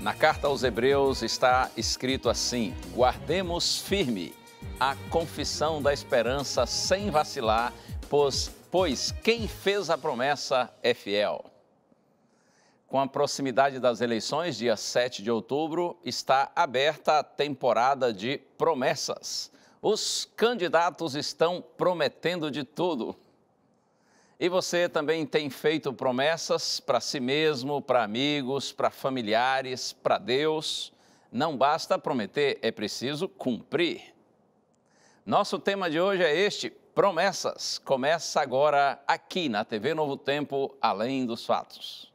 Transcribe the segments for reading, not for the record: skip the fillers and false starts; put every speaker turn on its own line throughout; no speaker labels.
Na carta aos Hebreus está escrito assim: guardemos firme a confissão da esperança sem vacilar, pois quem fez a promessa é fiel. Com a proximidade das eleições, dia 7 de outubro, está aberta a temporada de promessas. Os candidatos estão prometendo de tudo. E você também tem feito promessas para si mesmo, para amigos, para familiares, para Deus. Não basta prometer, é preciso cumprir. Nosso tema de hoje é este, promessas. Começa agora aqui na TV Novo Tempo, Além dos Fatos.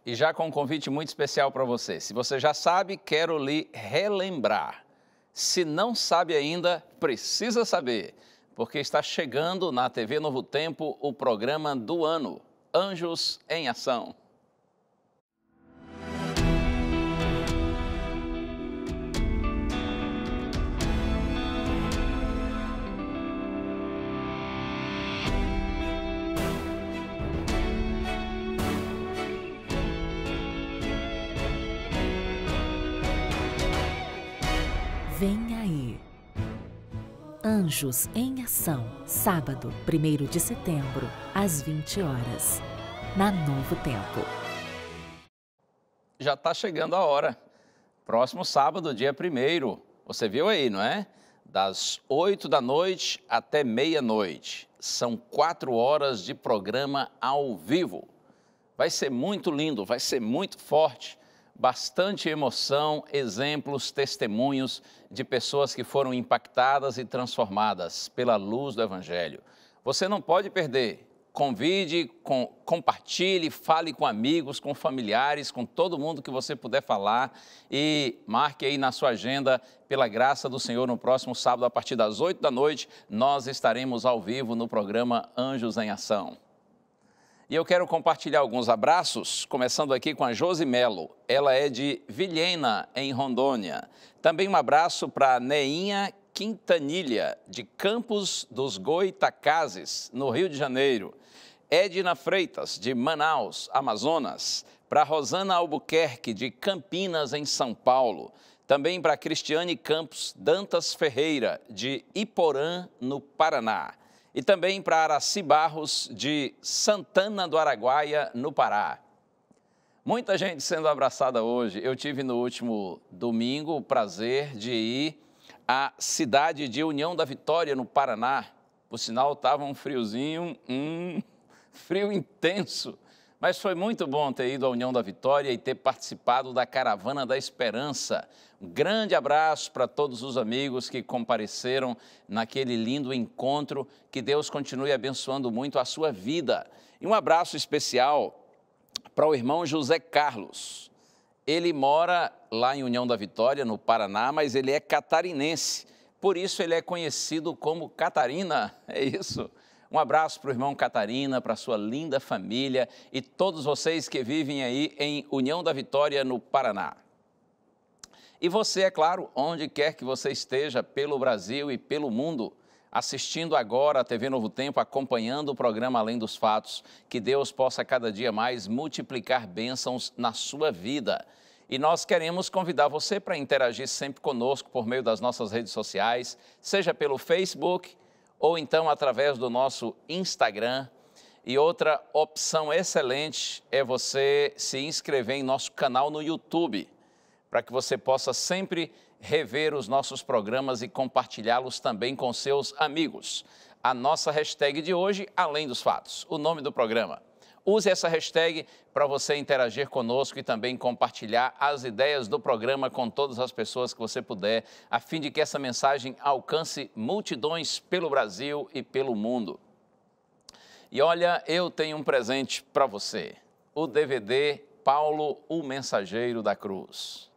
E já com um convite muito especial para você. Se você já sabe, quero lhe relembrar. Se não sabe ainda, precisa saber, porque está chegando na TV Novo Tempo o programa do ano, Anjos em Ação.
Vem aí. Anjos em Ação, sábado, 1º de setembro, às 20 horas, na Novo Tempo.
Já está chegando a hora. Próximo sábado, dia 1º. Você viu aí, não é? Das 8 da noite até meia-noite. São 4 horas de programa ao vivo. Vai ser muito lindo, vai ser muito forte. Bastante emoção, exemplos, testemunhos de pessoas que foram impactadas e transformadas pela luz do Evangelho. Você não pode perder. Convide, compartilhe, fale com amigos, com familiares, com todo mundo que você puder falar e marque aí na sua agenda, pela graça do Senhor, no próximo sábado, a partir das 8 da noite, nós estaremos ao vivo no programa Anjos em Ação. E eu quero compartilhar alguns abraços, começando aqui com a Josi Melo. Ela é de Vilhena, em Rondônia. Também um abraço para a Neinha Quintanilha, de Campos dos Goitacazes, no Rio de Janeiro. Edna Freitas, de Manaus, Amazonas. Para Rosana Albuquerque, de Campinas, em São Paulo. Também para Cristiane Campos Dantas Ferreira, de Iporã, no Paraná. E também para Araci Barros, de Santana do Araguaia, no Pará. Muita gente sendo abraçada hoje. Eu tive no último domingo o prazer de ir à cidade de União da Vitória, no Paraná. Por sinal, estava um friozinho, frio intenso. Mas foi muito bom ter ido à União da Vitória e ter participado da Caravana da Esperança. Um grande abraço para todos os amigos que compareceram naquele lindo encontro. Que Deus continue abençoando muito a sua vida. E um abraço especial para o irmão José Carlos. Ele mora lá em União da Vitória, no Paraná, mas ele é catarinense. Por isso ele é conhecido como Catarina, é isso. Um abraço para o irmão Catarina, para a sua linda família e todos vocês que vivem aí em União da Vitória, no Paraná. E você, é claro, onde quer que você esteja, pelo Brasil e pelo mundo, assistindo agora a TV Novo Tempo, acompanhando o programa Além dos Fatos, que Deus possa cada dia mais multiplicar bênçãos na sua vida. E nós queremos convidar você para interagir sempre conosco por meio das nossas redes sociais, seja pelo Facebook, ou então através do nosso Instagram. E outra opção excelente é você se inscrever em nosso canal no YouTube, para que você possa sempre rever os nossos programas e compartilhá-los também com seus amigos. A nossa hashtag de hoje, Além dos Fatos, o nome do programa. Use essa hashtag para você interagir conosco e também compartilhar as ideias do programa com todas as pessoas que você puder, a fim de que essa mensagem alcance multidões pelo Brasil e pelo mundo. E olha, eu tenho um presente para você, o DVD Paulo, o Mensageiro da Cruz.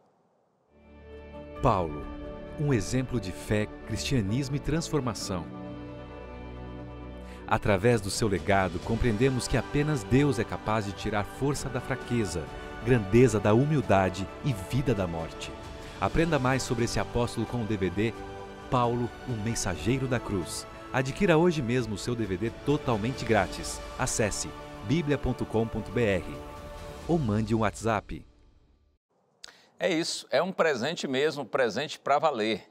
Paulo, um exemplo de fé, cristianismo e transformação. Através do seu legado, compreendemos que apenas Deus é capaz de tirar força da fraqueza, Grandeza da Humildade e Vida da Morte. Aprenda mais sobre esse apóstolo com o DVD Paulo, o Mensageiro da Cruz. Adquira hoje mesmo o seu DVD totalmente grátis. Acesse biblia.com.br ou mande um WhatsApp.
É isso, é um presente mesmo, presente para valer.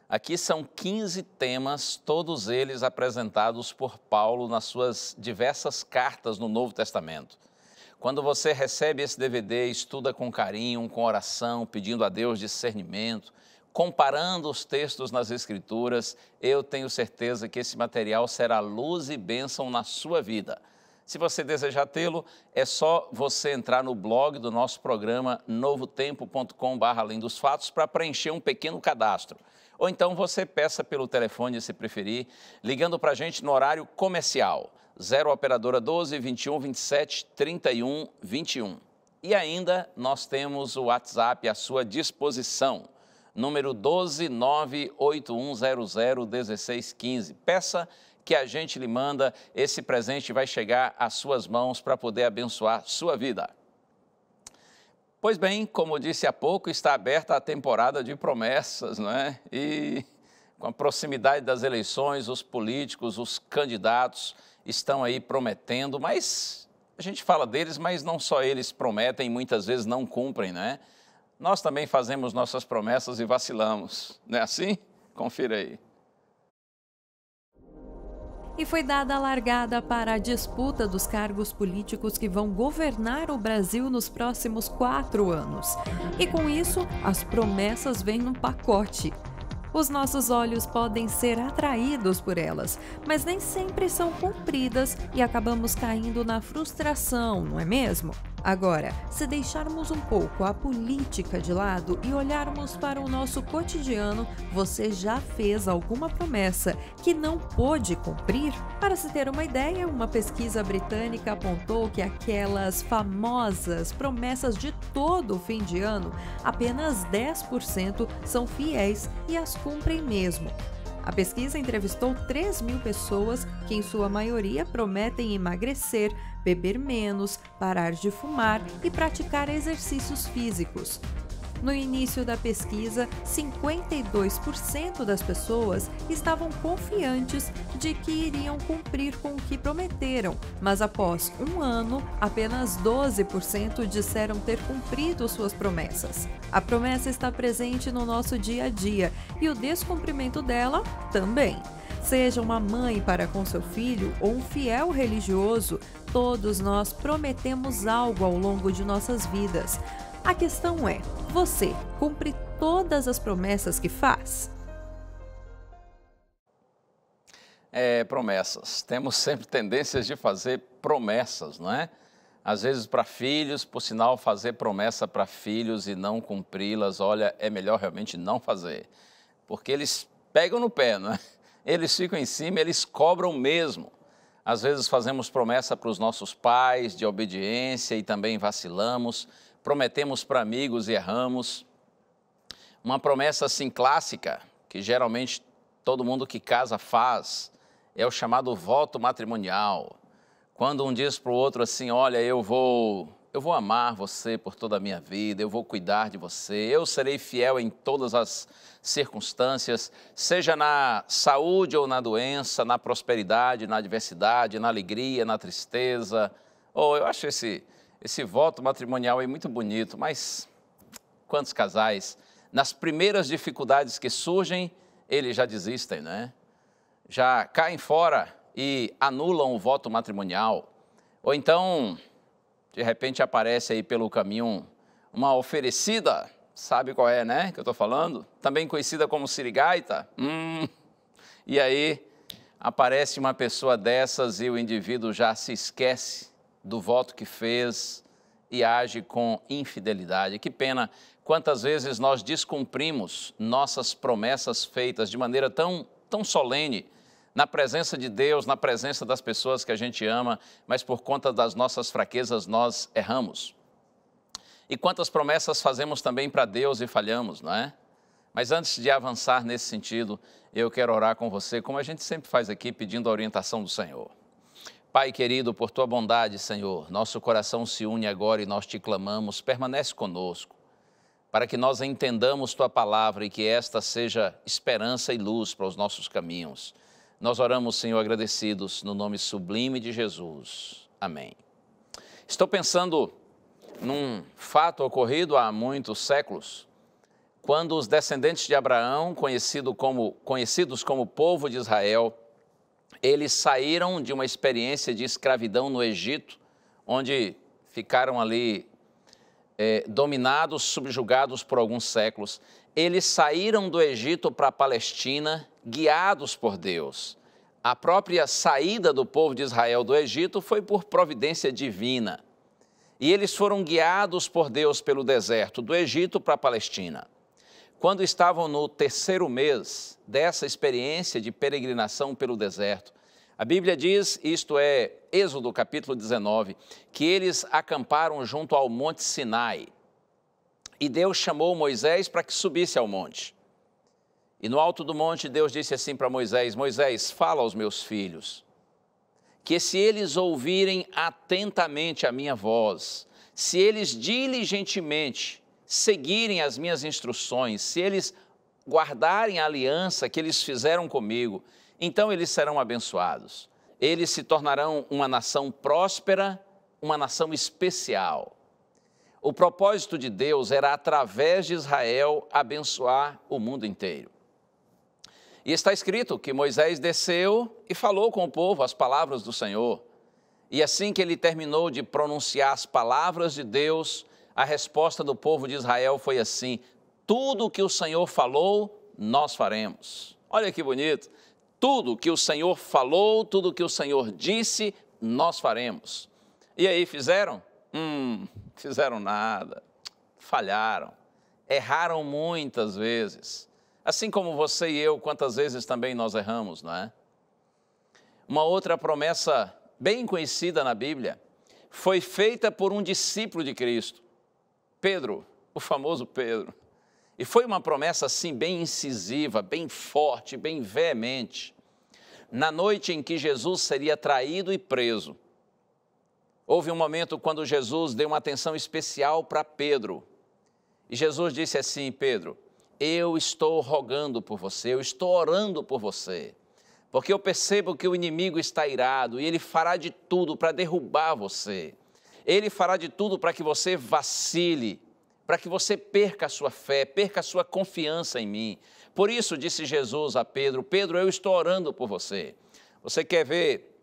Aqui são 15 temas, todos eles apresentados por Paulo nas suas diversas cartas no Novo Testamento. Quando você recebe esse DVD, estuda com carinho, com oração, pedindo a Deus discernimento, comparando os textos nas Escrituras, eu tenho certeza que esse material será luz e bênção na sua vida. Se você desejar tê-lo, é só você entrar no blog do nosso programa novotempo.com/além dos fatos para preencher um pequeno cadastro. Ou então você peça pelo telefone, se preferir, ligando para a gente no horário comercial, 0 operadora 12 21 27 31 21. E ainda nós temos o WhatsApp à sua disposição, número 12981001615. Peça que a gente lhe manda, esse presente vai chegar às suas mãos para poder abençoar sua vida. Pois bem, como eu disse há pouco, está aberta a temporada de promessas, não é? E com a proximidade das eleições, os políticos, os candidatos estão aí prometendo, mas a gente fala deles, mas não só eles prometem, muitas vezes não cumprem, né? Nós também fazemos nossas promessas e vacilamos, não é assim? Confira aí.
E foi dada a largada para a disputa dos cargos políticos que vão governar o Brasil nos próximos 4 anos. E com isso, as promessas vêm num pacote. Os nossos olhos podem ser atraídos por elas, mas nem sempre são cumpridas e acabamos caindo na frustração, não é mesmo? Agora, se deixarmos um pouco a política de lado e olharmos para o nosso cotidiano, você já fez alguma promessa que não pôde cumprir? Para se ter uma ideia, uma pesquisa britânica apontou que aquelas famosas promessas de todo o fim de ano, apenas 10% são fiéis e as cumprem mesmo. A pesquisa entrevistou 3.000 pessoas que, em sua maioria, prometem emagrecer, beber menos, parar de fumar e praticar exercícios físicos. No início da pesquisa, 52% das pessoas estavam confiantes de que iriam cumprir com o que prometeram, mas após um ano, apenas 12% disseram ter cumprido suas promessas. A promessa está presente no nosso dia a dia e o descumprimento dela também. Seja uma mãe para com seu filho ou um fiel religioso, todos nós prometemos algo ao longo de nossas vidas. A questão é, você cumpre todas as promessas que faz?
Promessas. Temos sempre tendências de fazer promessas, não é? Às vezes para filhos, por sinal, fazer promessa para filhos e não cumpri-las, olha, é melhor realmente não fazer. Porque eles pegam no pé, não é? Eles ficam em cima, eles cobram mesmo. Às vezes fazemos promessa para os nossos pais de obediência e também vacilamos. Prometemos para amigos e erramos. Uma promessa assim clássica, que geralmente todo mundo que casa faz, é o chamado voto matrimonial. Quando um diz para o outro assim, olha, eu vou amar você por toda a minha vida, eu vou cuidar de você, eu serei fiel em todas as circunstâncias, seja na saúde ou na doença, na prosperidade, na adversidade, na alegria, na tristeza. Eu acho esse voto matrimonial aí muito bonito, mas quantos casais, nas primeiras dificuldades que surgem, eles já desistem, né? Já caem fora e anulam o voto matrimonial. Ou então, de repente aparece aí pelo caminho uma oferecida, sabe qual é, né, que eu estou falando? Também conhecida como sirigaita. E aí aparece uma pessoa dessas e o indivíduo já se esquece do voto que fez e age com infidelidade. Que pena, quantas vezes nós descumprimos nossas promessas feitas de maneira tão solene, na presença de Deus, na presença das pessoas que a gente ama, mas por conta das nossas fraquezas nós erramos. E quantas promessas fazemos também para Deus e falhamos, não é? Mas antes de avançar nesse sentido, eu quero orar com você, como a gente sempre faz aqui, pedindo a orientação do Senhor. Pai querido, por tua bondade, Senhor, nosso coração se une agora e nós te clamamos, permanece conosco, para que nós entendamos tua palavra e que esta seja esperança e luz para os nossos caminhos. Nós oramos, Senhor, agradecidos no nome sublime de Jesus. Amém. Estou pensando num fato ocorrido há muitos séculos, quando os descendentes de Abraão, conhecidos como povo de Israel, eles saíram de uma experiência de escravidão no Egito, onde ficaram ali dominados, subjugados por alguns séculos. Eles saíram do Egito para a Palestina, guiados por Deus. A própria saída do povo de Israel do Egito foi por providência divina. E eles foram guiados por Deus pelo deserto, do Egito para a Palestina. Quando estavam no 3º mês dessa experiência de peregrinação pelo deserto, a Bíblia diz, isto é Êxodo capítulo 19, que eles acamparam junto ao Monte Sinai. E Deus chamou Moisés para que subisse ao monte. E no alto do monte Deus disse assim para Moisés: Moisés, fala aos meus filhos, que se eles ouvirem atentamente a minha voz, se eles diligentemente seguirem as minhas instruções, se eles guardarem a aliança que eles fizeram comigo, então eles serão abençoados. Eles se tornarão uma nação próspera, uma nação especial. O propósito de Deus era, através de Israel, abençoar o mundo inteiro. E está escrito que Moisés desceu e falou com o povo as palavras do Senhor. E assim que ele terminou de pronunciar as palavras de Deus, a resposta do povo de Israel foi assim: tudo o que o Senhor falou, nós faremos. Olha que bonito. Tudo que o Senhor falou, tudo que o Senhor disse, nós faremos. E aí fizeram? Fizeram nada. Falharam. Erraram muitas vezes. Assim como você e eu, quantas vezes também nós erramos, não é? Uma outra promessa bem conhecida na Bíblia foi feita por um discípulo de Cristo, Pedro, o famoso Pedro. E foi uma promessa assim bem incisiva, bem forte, bem veemente. Na noite em que Jesus seria traído e preso, houve um momento quando Jesus deu uma atenção especial para Pedro. E Jesus disse assim: Pedro, eu estou rogando por você, eu estou orando por você, porque eu percebo que o inimigo está irado e ele fará de tudo para derrubar você. Ele fará de tudo para que você vacile, para que você perca a sua fé, perca a sua confiança em mim. Por isso, disse Jesus a Pedro: Pedro, eu estou orando por você. Você quer ver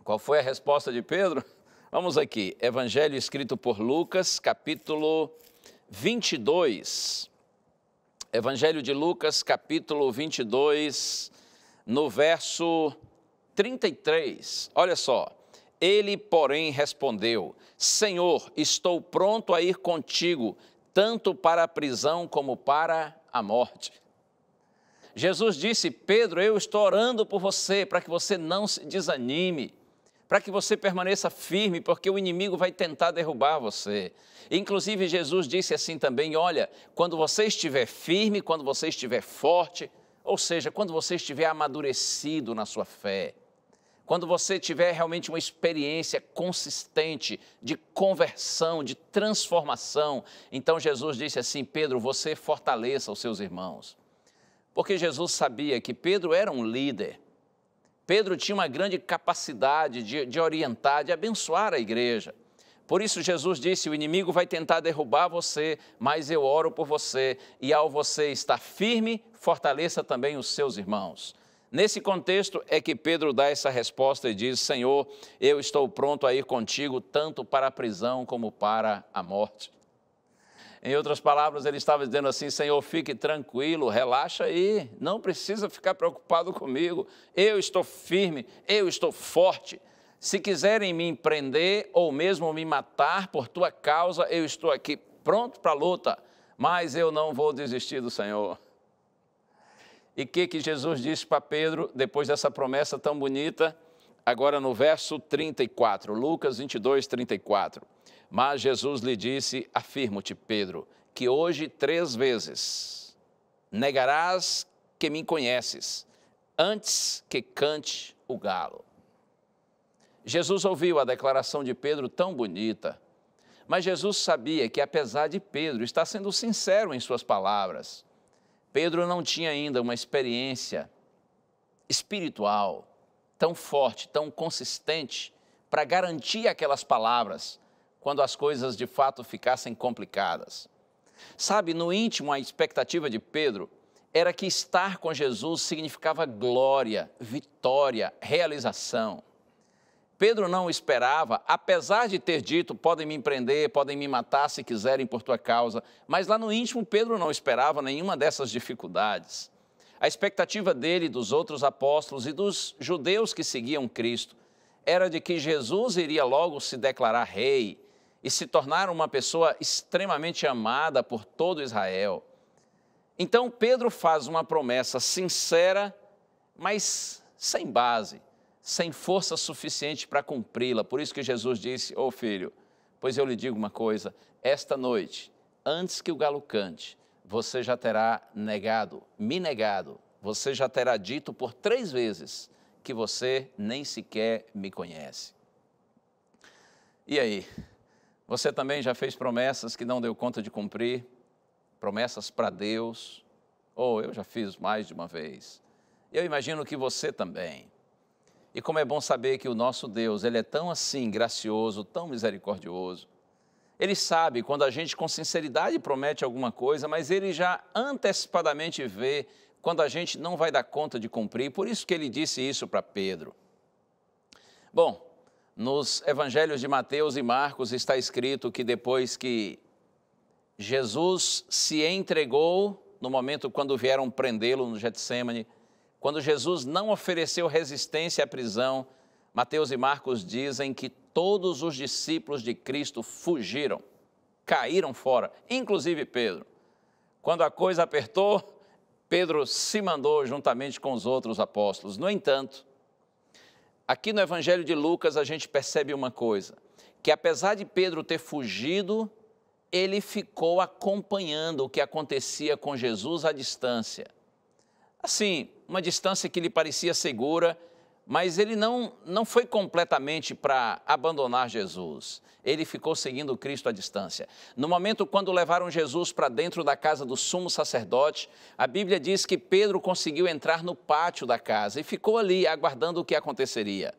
qual foi a resposta de Pedro? Vamos aqui, Evangelho escrito por Lucas, capítulo 22. Evangelho de Lucas, capítulo 22, no verso 33. Olha só. Ele, porém, respondeu: Senhor, estou pronto a ir contigo, tanto para a prisão como para a morte. Jesus disse: Pedro, eu estou orando por você, para que você não se desanime, para que você permaneça firme, porque o inimigo vai tentar derrubar você. Inclusive, Jesus disse assim também: olha, quando você estiver firme, quando você estiver forte, ou seja, quando você estiver amadurecido na sua fé, quando você tiver realmente uma experiência consistente de conversão, de transformação, então Jesus disse assim: Pedro, você fortaleça os seus irmãos. Porque Jesus sabia que Pedro era um líder. Pedro tinha uma grande capacidade de orientar, de abençoar a igreja. Por isso Jesus disse: o inimigo vai tentar derrubar você, mas eu oro por você, e ao você estar firme, fortaleça também os seus irmãos. Nesse contexto é que Pedro dá essa resposta e diz: Senhor, eu estou pronto a ir contigo, tanto para a prisão como para a morte. Em outras palavras, ele estava dizendo assim: Senhor, fique tranquilo, relaxa aí, não precisa ficar preocupado comigo, eu estou firme, eu estou forte. Se quiserem me prender ou mesmo me matar por tua causa, eu estou aqui pronto para a luta, mas eu não vou desistir do Senhor. E o que Jesus disse para Pedro, depois dessa promessa tão bonita? Agora no verso 34, Lucas 22, 34. Mas Jesus lhe disse: afirmo-te, Pedro, que hoje 3 vezes negarás que me conheces, antes que cante o galo. Jesus ouviu a declaração de Pedro tão bonita, mas Jesus sabia que, apesar de Pedro estar sendo sincero em suas palavras, Pedro não tinha ainda uma experiência espiritual tão forte, tão consistente, para garantir aquelas palavras quando as coisas de fato ficassem complicadas. Sabe, no íntimo, a expectativa de Pedro era que estar com Jesus significava glória, vitória, realização. Pedro não esperava, apesar de ter dito, podem me prender, podem me matar se quiserem por tua causa, mas lá no íntimo Pedro não esperava nenhuma dessas dificuldades. A expectativa dele, dos outros apóstolos e dos judeus que seguiam Cristo, era de que Jesus iria logo se declarar rei e se tornar uma pessoa extremamente amada por todo Israel. Então Pedro faz uma promessa sincera, mas sem base, sem força suficiente para cumpri-la. Por isso que Jesus disse, ô filho, pois eu lhe digo uma coisa, esta noite, antes que o galo cante, você já terá negado, me negado, você já terá dito por 3 vezes que você nem sequer me conhece. E aí, você também já fez promessas que não deu conta de cumprir? Promessas para Deus? Ou eu já fiz mais de uma vez. Eu imagino que você também. E como é bom saber que o nosso Deus, Ele é tão assim gracioso, tão misericordioso. Ele sabe quando a gente com sinceridade promete alguma coisa, mas Ele já antecipadamente vê quando a gente não vai dar conta de cumprir. Por isso que Ele disse isso para Pedro. Bom, nos evangelhos de Mateus e Marcos está escrito que depois que Jesus se entregou, no momento quando vieram prendê-lo no Getsêmani, quando Jesus não ofereceu resistência à prisão, Mateus e Marcos dizem que todos os discípulos de Cristo fugiram, caíram fora, inclusive Pedro. Quando a coisa apertou, Pedro se mandou juntamente com os outros apóstolos. No entanto, aqui no Evangelho de Lucas a gente percebe uma coisa, que apesar de Pedro ter fugido, ele ficou acompanhando o que acontecia com Jesus à distância. Assim, uma distância que lhe parecia segura, mas ele não foi completamente para abandonar Jesus. Ele ficou seguindo Cristo à distância. No momento quando levaram Jesus para dentro da casa do sumo sacerdote, a Bíblia diz que Pedro conseguiu entrar no pátio da casa e ficou ali aguardando o que aconteceria.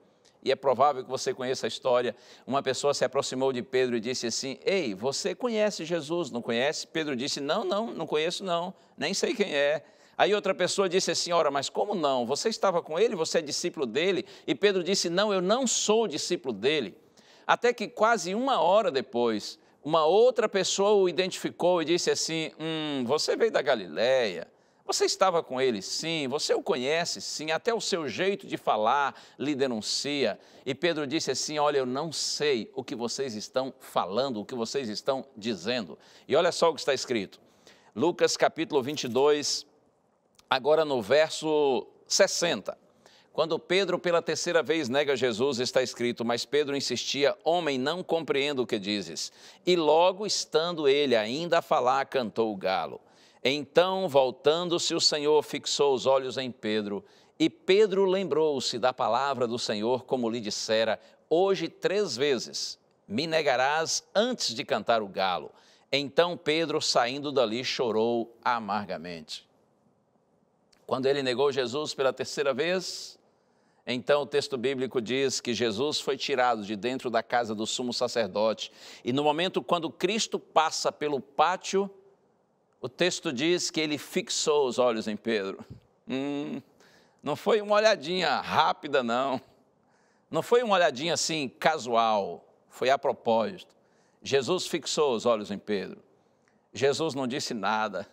E é provável que você conheça a história. Uma pessoa se aproximou de Pedro e disse assim, ei, você conhece Jesus, não conhece? Pedro disse, não conheço não, nem sei quem é. Aí outra pessoa disse assim, ora, mas como não? Você estava com ele, você é discípulo dele? E Pedro disse, não, eu não sou discípulo dele. Até que quase 1 hora depois, uma outra pessoa o identificou e disse assim, você veio da Galileia, você estava com ele sim, você o conhece sim, até o seu jeito de falar lhe denuncia. E Pedro disse assim, olha, eu não sei o que vocês estão falando, o que vocês estão dizendo. E olha só o que está escrito, Lucas capítulo 22, agora no verso 60, quando Pedro pela 3ª vez nega Jesus, está escrito, mas Pedro insistia, homem, não compreendo o que dizes. E logo, estando ele ainda a falar, cantou o galo. Então, voltando-se, o Senhor fixou os olhos em Pedro, e Pedro lembrou-se da palavra do Senhor, como lhe dissera, hoje 3 vezes me negarás antes de cantar o galo. Então Pedro, saindo dali, chorou amargamente. Quando ele negou Jesus pela 3ª vez, então o texto bíblico diz que Jesus foi tirado de dentro da casa do sumo sacerdote. E no momento quando Cristo passa pelo pátio, o texto diz que ele fixou os olhos em Pedro. Não foi uma olhadinha rápida, não. Não foi uma olhadinha assim casual, foi a propósito. Jesus fixou os olhos em Pedro. Jesus não disse nada.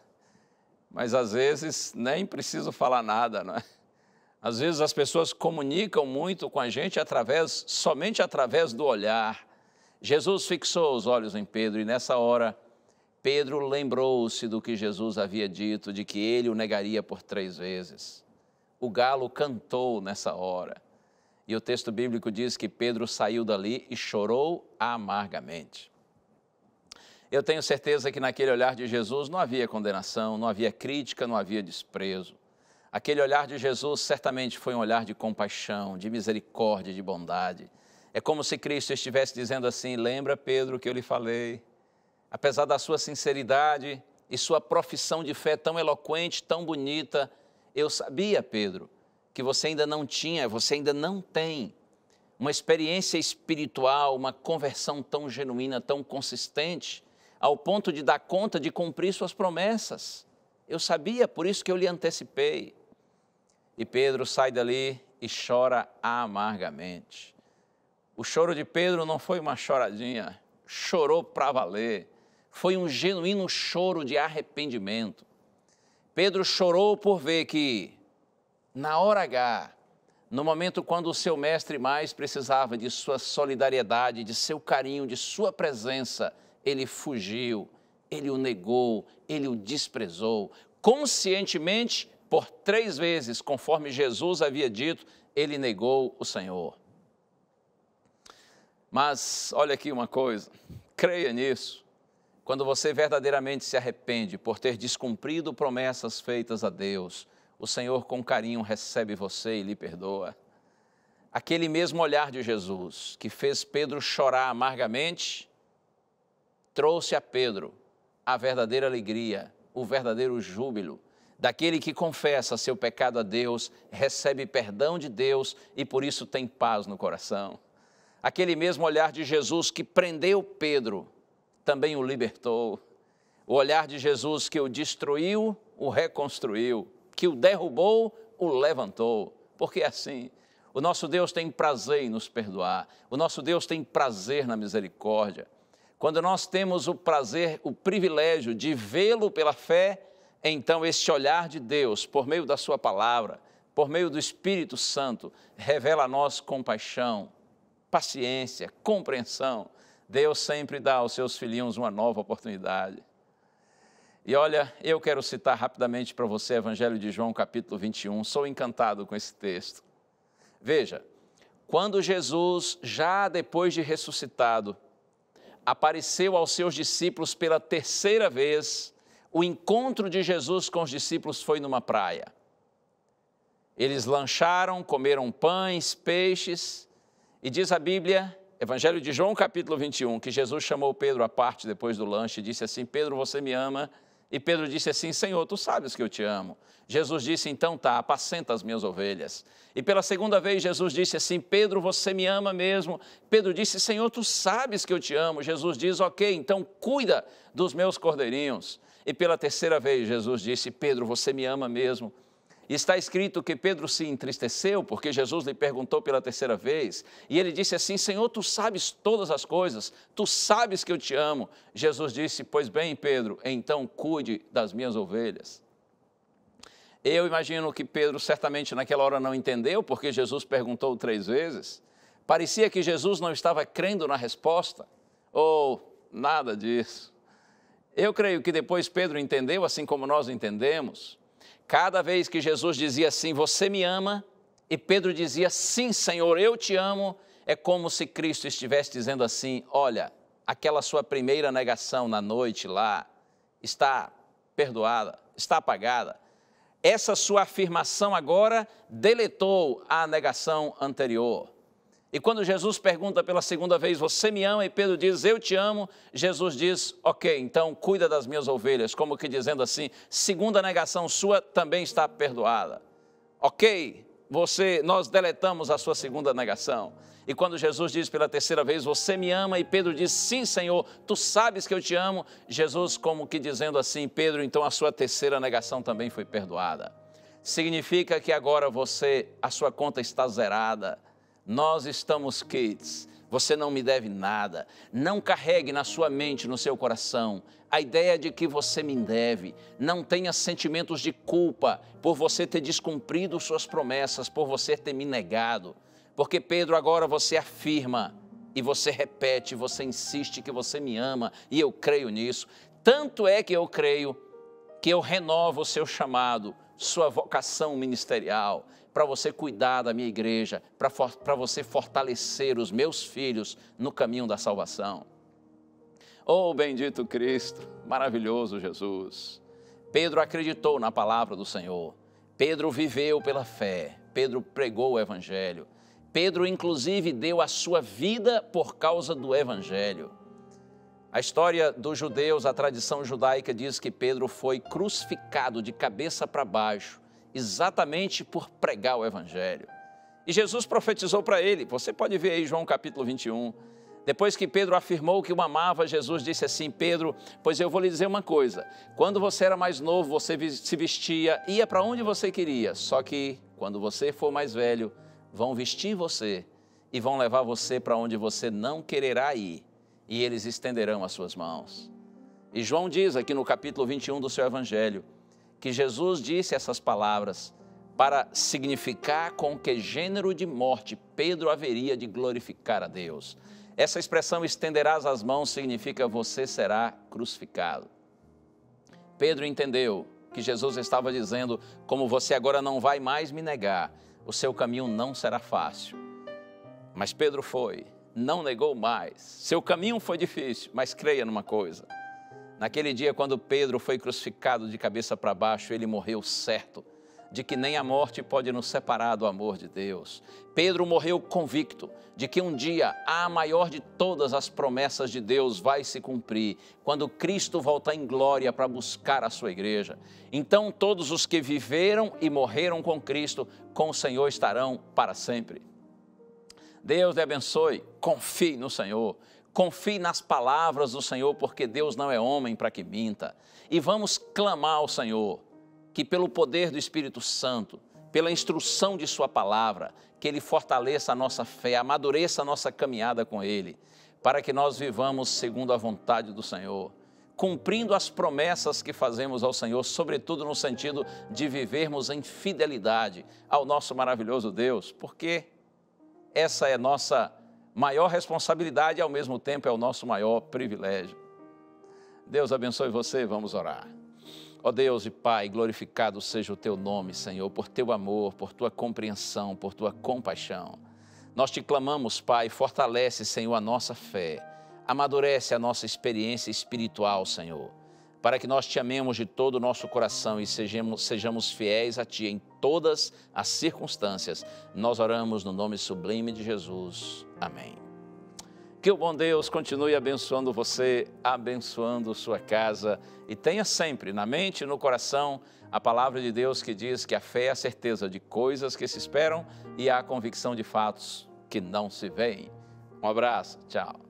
Mas às vezes nem preciso falar nada, não é? Às vezes as pessoas comunicam muito com a gente somente através do olhar. Jesus fixou os olhos em Pedro e nessa hora Pedro lembrou-se do que Jesus havia dito, de que ele o negaria por 3 vezes. O galo cantou nessa hora. E o texto bíblico diz que Pedro saiu dali e chorou amargamente. Eu tenho certeza que naquele olhar de Jesus não havia condenação, não havia crítica, não havia desprezo. Aquele olhar de Jesus certamente foi um olhar de compaixão, de misericórdia, de bondade. É como se Cristo estivesse dizendo assim: lembra, Pedro, que eu lhe falei? Apesar da sua sinceridade e sua profissão de fé tão eloquente, tão bonita, eu sabia, Pedro, que você ainda não tinha, você ainda não tem uma experiência espiritual, uma conversão tão genuína, tão consistente, ao ponto de dar conta de cumprir suas promessas. Eu sabia, por isso que eu lhe antecipei. E Pedro sai dali e chora amargamente. O choro de Pedro não foi uma choradinha, chorou para valer. Foi um genuíno choro de arrependimento. Pedro chorou por ver que, na hora H, no momento quando o seu mestre mais precisava de sua solidariedade, de seu carinho, de sua presença, ele fugiu, ele o negou, ele o desprezou. Conscientemente, por 3 vezes, conforme Jesus havia dito, ele negou o Senhor. Mas olha aqui uma coisa, creia nisso. Quando você verdadeiramente se arrepende por ter descumprido promessas feitas a Deus, o Senhor com carinho recebe você e lhe perdoa. Aquele mesmo olhar de Jesus que fez Pedro chorar amargamente, trouxe a Pedro a verdadeira alegria, o verdadeiro júbilo, daquele que confessa seu pecado a Deus, recebe perdão de Deus e por isso tem paz no coração. Aquele mesmo olhar de Jesus que prendeu Pedro, também o libertou. O olhar de Jesus que o destruiu, o reconstruiu, que o derrubou, o levantou. Porque é assim, o nosso Deus tem prazer em nos perdoar, o nosso Deus tem prazer na misericórdia. Quando nós temos o prazer, o privilégio de vê-lo pela fé, então este olhar de Deus, por meio da sua palavra, por meio do Espírito Santo, revela a nós compaixão, paciência, compreensão. Deus sempre dá aos seus filhinhos uma nova oportunidade. E olha, eu quero citar rapidamente para você Evangelho de João, capítulo 21. Sou encantado com esse texto. Veja, quando Jesus, já depois de ressuscitado, apareceu aos seus discípulos pela 3ª vez, o encontro de Jesus com os discípulos foi numa praia. Eles lancharam, comeram pães, peixes, e diz a Bíblia, Evangelho de João, capítulo 21, que Jesus chamou Pedro à parte depois do lanche e disse assim: Pedro, você me ama? E Pedro disse assim: Senhor, tu sabes que eu te amo. Jesus disse: então tá, apacenta as minhas ovelhas. E pela 2ª vez Jesus disse assim: Pedro, você me ama mesmo? Pedro disse: Senhor, tu sabes que eu te amo. Jesus diz: ok, então cuida dos meus cordeirinhos. E pela 3ª vez Jesus disse: Pedro, você me ama mesmo? E está escrito que Pedro se entristeceu porque Jesus lhe perguntou pela 3ª vez. E ele disse assim: Senhor, tu sabes todas as coisas, tu sabes que eu te amo. Jesus disse: pois bem, Pedro, então cuide das minhas ovelhas. Eu imagino que Pedro certamente naquela hora não entendeu porque Jesus perguntou 3 vezes. Parecia que Jesus não estava crendo na resposta, ou nada disso. Eu creio que depois Pedro entendeu, assim como nós entendemos. Cada vez que Jesus dizia assim: você me ama, e Pedro dizia: sim, Senhor, eu te amo, é como se Cristo estivesse dizendo assim: olha, aquela sua primeira negação na noite lá está perdoada, está apagada. Essa sua afirmação agora deletou a negação anterior. E quando Jesus pergunta pela 2ª vez: você me ama? E Pedro diz: eu te amo. Jesus diz: ok, então cuida das minhas ovelhas. Como que dizendo assim: segunda negação sua também está perdoada. Ok, nós deletamos a sua segunda negação. E quando Jesus diz pela 3ª vez: você me ama? E Pedro diz: sim, Senhor, tu sabes que eu te amo. Jesus como que dizendo assim: Pedro, então a sua 3ª negação também foi perdoada. Significa que agora a sua conta está zerada. Nós estamos quites, você não me deve nada. Não carregue na sua mente, no seu coração, a ideia de que você me deve. Não tenha sentimentos de culpa por você ter descumprido suas promessas, por você ter me negado. Porque Pedro, agora você afirma e você repete, você insiste que você me ama e eu creio nisso. Tanto é que eu creio que eu renovo o seu chamado, sua vocação ministerial, para você cuidar da minha igreja, para você fortalecer os meus filhos no caminho da salvação. Oh, bendito Cristo, maravilhoso Jesus. Pedro acreditou na palavra do Senhor. Pedro viveu pela fé. Pedro pregou o Evangelho. Pedro, inclusive, deu a sua vida por causa do Evangelho. A história dos judeus, a tradição judaica diz que Pedro foi crucificado de cabeça para baixo, exatamente por pregar o Evangelho. E Jesus profetizou para ele, você pode ver aí João capítulo 21, depois que Pedro afirmou que o amava, Jesus disse assim, Pedro, pois eu vou lhe dizer uma coisa, quando você era mais novo, você se vestia, ia para onde você queria, só que quando você for mais velho, vão vestir você e vão levar você para onde você não quererá ir, e eles estenderão as suas mãos. E João diz aqui no capítulo 21 do seu Evangelho, que Jesus disse essas palavras para significar com que gênero de morte Pedro haveria de glorificar a Deus. Essa expressão, estenderás as mãos, significa você será crucificado. Pedro entendeu que Jesus estava dizendo, como você agora não vai mais me negar, o seu caminho não será fácil. Mas Pedro foi, não negou mais. Seu caminho foi difícil, mas creia numa coisa. Naquele dia, quando Pedro foi crucificado de cabeça para baixo, ele morreu certo de que nem a morte pode nos separar do amor de Deus. Pedro morreu convicto de que um dia a maior de todas as promessas de Deus vai se cumprir, quando Cristo voltar em glória para buscar a sua igreja. Então todos os que viveram e morreram com Cristo, com o Senhor estarão para sempre. Deus lhe abençoe, confie no Senhor, confie nas palavras do Senhor, porque Deus não é homem para que minta. E vamos clamar ao Senhor, que pelo poder do Espírito Santo, pela instrução de sua palavra, que Ele fortaleça a nossa fé, amadureça a nossa caminhada com Ele, para que nós vivamos segundo a vontade do Senhor, cumprindo as promessas que fazemos ao Senhor, sobretudo no sentido de vivermos em fidelidade ao nosso maravilhoso Deus, porque essa é nossa maior responsabilidade e ao mesmo tempo é o nosso maior privilégio. Deus abençoe você, vamos orar. Ó Deus e Pai, glorificado seja o Teu nome, Senhor, por Teu amor, por Tua compreensão, por Tua compaixão. Nós Te clamamos, Pai, fortalece, Senhor, a nossa fé, amadurece a nossa experiência espiritual, Senhor, para que nós Te amemos de todo o nosso coração e sejamos fiéis a Ti em todas as circunstâncias. Nós oramos no nome sublime de Jesus. Amém. Que o bom Deus continue abençoando você, abençoando sua casa e tenha sempre na mente e no coração a palavra de Deus que diz que a fé é a certeza de coisas que se esperam e a convicção de fatos que não se veem. Um abraço, tchau.